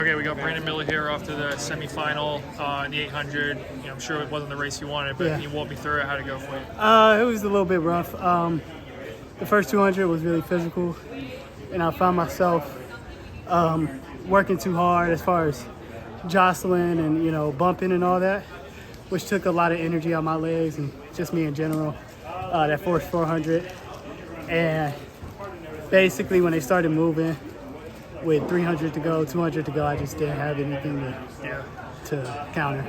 Okay, we got Brandon Miller here after the semifinal in the 800. I'm sure it wasn't the race you wanted, but can you walk me through it? How'd it go for you? It was a little bit rough. The first 200 was really physical, and I found myself working too hard as far as jostling and bumping and all that, which took a lot of energy out my legs and just me in general. That first 400, and basically when they started moving with 300 to go, 200 to go, I just didn't have anything to counter.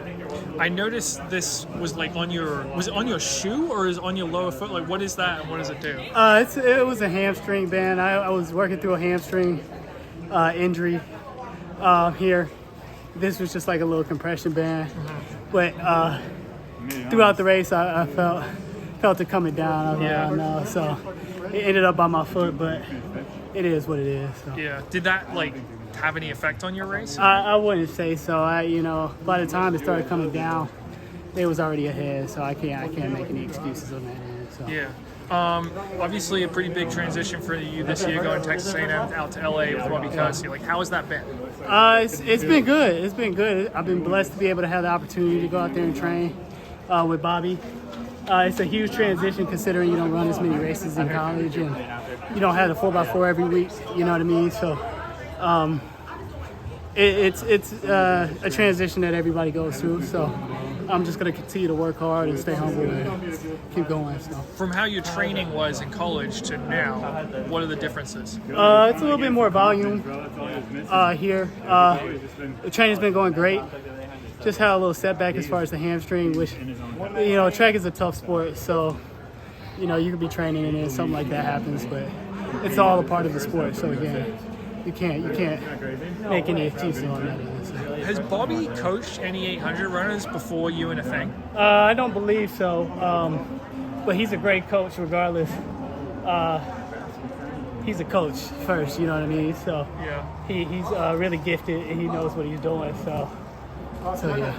I noticed this was was it on your shoe or is it on your lower foot? Like, what is that and what does it do? It was a hamstring band. I was working through a hamstring injury here. This was just like a little compression band. But throughout the race, I felt it coming down. I was like, so it ended up on my foot, but it is what it is. So. Yeah. Did that have any effect on your race? I wouldn't say so. By the time it started coming down, they was already ahead, so I can't make any excuses on that end. So. Yeah. Obviously a pretty big transition for you this year, going Texas A&M out to LA with Bobby Kersee. How has that been? It's been good. It's been good. I've been blessed to be able to have the opportunity to go out there and train with Bobby. It's a huge transition considering you don't run as many races in college and you don't have the 4x4 every week. You know what I mean? So it's a transition that everybody goes through. So I'm just going to continue to work hard and stay humble and keep going. So. From how your training was in college to now, what are the differences? It's a little bit more volume here. The training's been going great. Just had a little setback as far as the hamstring, which, track is a tough sport. So, you could be training and then something like that happens, but it's all a part of the sport. So again, you can't make any excuses on that either. So. Has Bobby coached any 800 runners before you in a thing? I don't believe so, but he's a great coach regardless. He's a coach first, you know what I mean? So yeah, he's really gifted and he knows what he's doing. So yeah.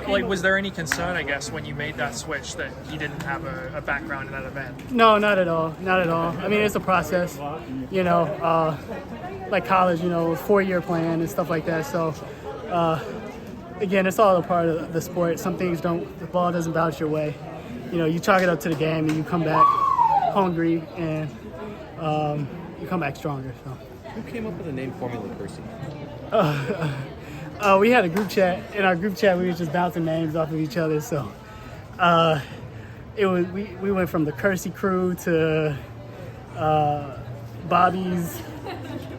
Was there any concern, I guess, when you made that switch that he didn't have a background in that event? No, not at all. Not at all. I mean, it's a process, like college, 4-year plan and stuff like that. So, again, it's all a part of the sport. Some things the ball doesn't bounce your way. You chalk it up to the game and you come back hungry and you come back stronger. So. Who came up with the name Formula Kersee? We had a group chat. In our group chat, we were just bouncing names off of each other. So, we went from the Kersee crew to Bobby's.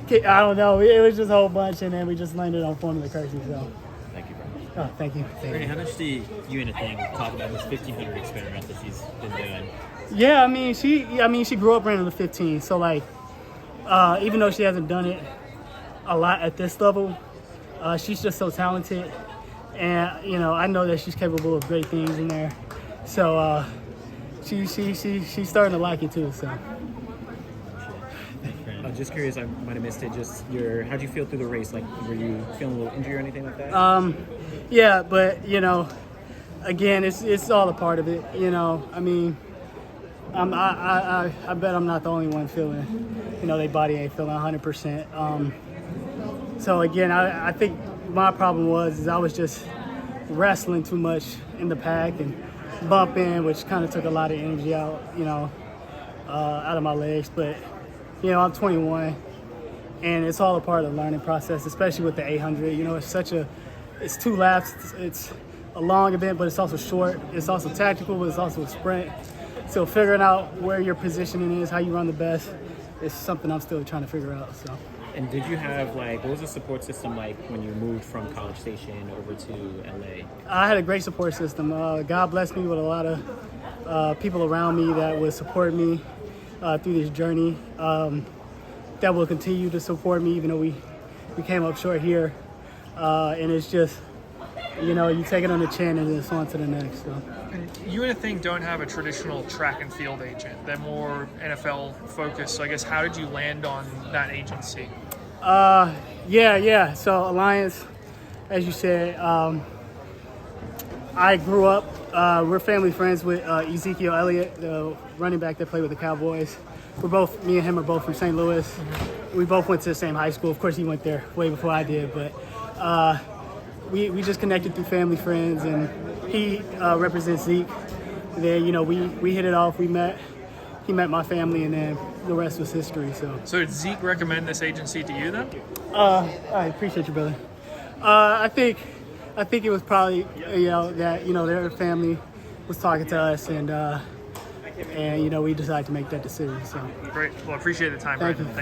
I don't know. It was just a whole bunch, and then we just landed on Formula Kersee. So, thank you, Brian. Oh, thank you. Brandon, how much do you and Nathaniel talk about this 1500 experiment that she's been doing? Yeah, she grew up running the 15. So even though she hasn't done it a lot at this level. She's just so talented, and I know that she's capable of great things in there. So she's starting to like it too. So. Just curious, I might have missed it. Just how'd you feel through the race? Were you feeling a little injury or anything like that? Yeah, but again, it's all a part of it. I mean, I bet I'm not the only one feeling. Their body ain't feeling 100%. So again, I think my problem was I was just wrestling too much in the pack and bumping, which kind of took a lot of energy out, out of my legs. But I'm 21, and it's all a part of the learning process, especially with the 800. It's 2 laps. It's a long event, but it's also short. It's also tactical, but it's also a sprint. So figuring out where your positioning is, how you run the best, is something I'm still trying to figure out. So. And did you have what was the support system like when you moved from College Station over to LA? I had a great support system. God blessed me with a lot of people around me that would support me through this journey. That will continue to support me even though we came up short here. And it's just, you take it on the chin and it's on to the next. So. You and Athing don't have a traditional track and field agent. They're more NFL focused. So I guess how did you land on that agency? Yeah. So Alliance, as you said, I grew up, we're family friends with Ezekiel Elliott, the running back that played with the Cowboys. Me and him are both from St. Louis. We both went to the same high school. Of course, he went there way before I did, but we just connected through family, friends, and he represents Zeke. Then we hit it off. He met my family, and then the rest was history. So did Zeke recommend this agency to you then? I appreciate you, brother. I think it was probably that their family was talking to us, and we decided to make that decision. So Great. Well, I appreciate the time, thank Brandon. you.